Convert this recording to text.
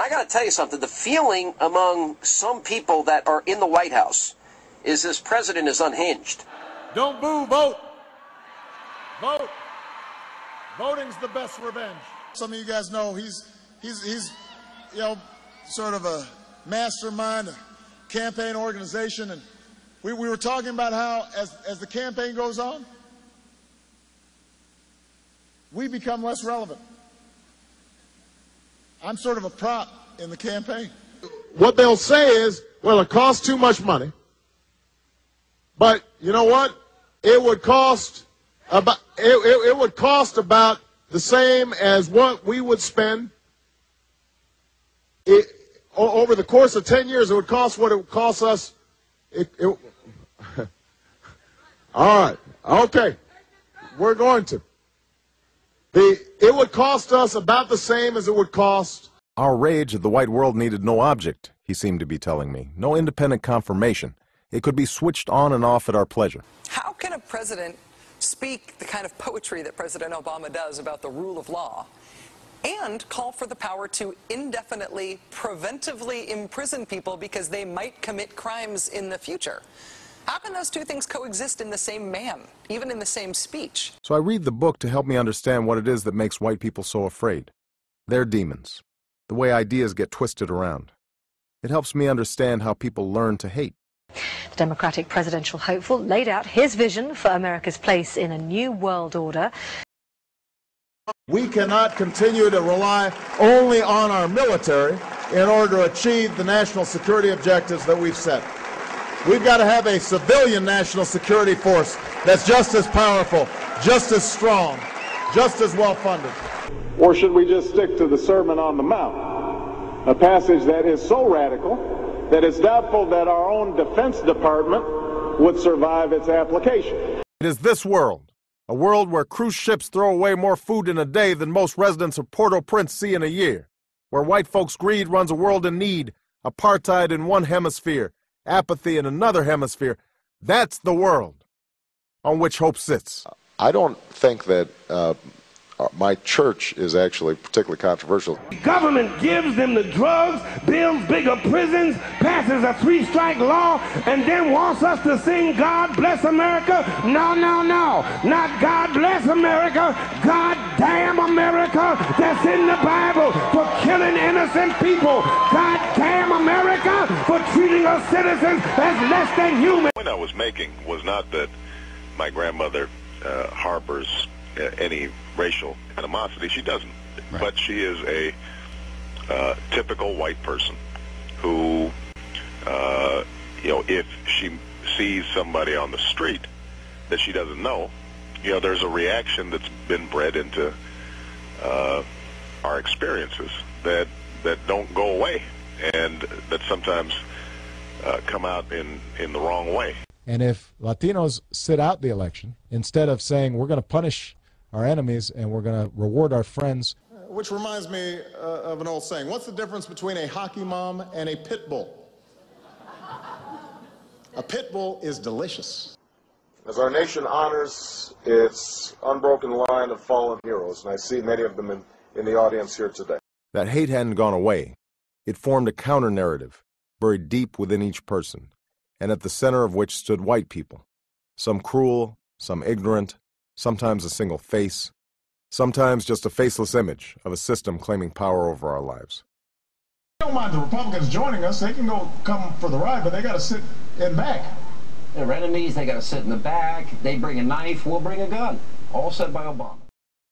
I got to tell you something. The feeling among some people that are in the White House is this president is unhinged. Don't boo, vote. Vote. Voting's the best revenge. Some of you guys know he's you know, sort of a mastermind, a campaign organization, and we were talking about how as the campaign goes on, we become less relevant. I'm sort of a prop in the campaign. What they'll say is, well, it costs too much money, but you know what? It would cost about the same as what we would spend over the course of 10 years. It would cost what it would cost us. All right, okay, we're going to. It would cost us about the same as it would cost. Our rage at the white world needed no object, he seemed to be telling me, no independent confirmation. It could be switched on and off at our pleasure. How can a president speak the kind of poetry that President Obama does about the rule of law and call for the power to indefinitely, preventively imprison people because they might commit crimes in the future? How can those two things coexist in the same man, even in the same speech? So I read the book to help me understand what it is that makes white people so afraid. They're demons, the way ideas get twisted around. It helps me understand how people learn to hate. The Democratic presidential hopeful laid out his vision for America's place in a new world order. We cannot continue to rely only on our military in order to achieve the national security objectives that we've set. We've got to have a civilian national security force that's just as powerful, just as strong, just as well funded. Or should we just stick to the Sermon on the Mount, a passage that is so radical that it's doubtful that our own Defense Department would survive its application? It is this world, a world where cruise ships throw away more food in a day than most residents of Port-au-Prince see in a year, where white folks' greed runs a world in need, apartheid in one hemisphere, apathy in another hemisphere. That's the world on which hope sits. I don't think that my church is actually particularly controversial. Government gives them the drugs, builds bigger prisons, passes a 3-strike law, and then wants us to sing God Bless America. No, no, no. Not God Bless America. God damn America. That's in the Bible for killing innocent people. God damn America for treating us citizens as less than human. The point I was making was not that my grandmother harbors any racial animosity. She doesn't. Right. But she is a typical white person who, you know, if she sees somebody on the street that she doesn't know, you know, there's a reaction that's been bred into our experiences that don't go away and that sometimes come out in the wrong way. And if Latinos sit out the election, instead of saying we're going to punish our enemies and we're going to reward our friends. Which reminds me of an old saying. What's the difference between a hockey mom and a pit bull? A pit bull is delicious. As our nation honors its unbroken line of fallen heroes, and I see many of them in the audience here today. That hate hadn't gone away. It formed a counter-narrative, buried deep within each person, and at the center of which stood white people. Some cruel, some ignorant, sometimes a single face, sometimes just a faceless image of a system claiming power over our lives. I don't mind the Republicans joining us. They can come for the ride, but they got to sit in back. They're enemies. They got to sit in the back. They bring a knife. We'll bring a gun. All said by Obama.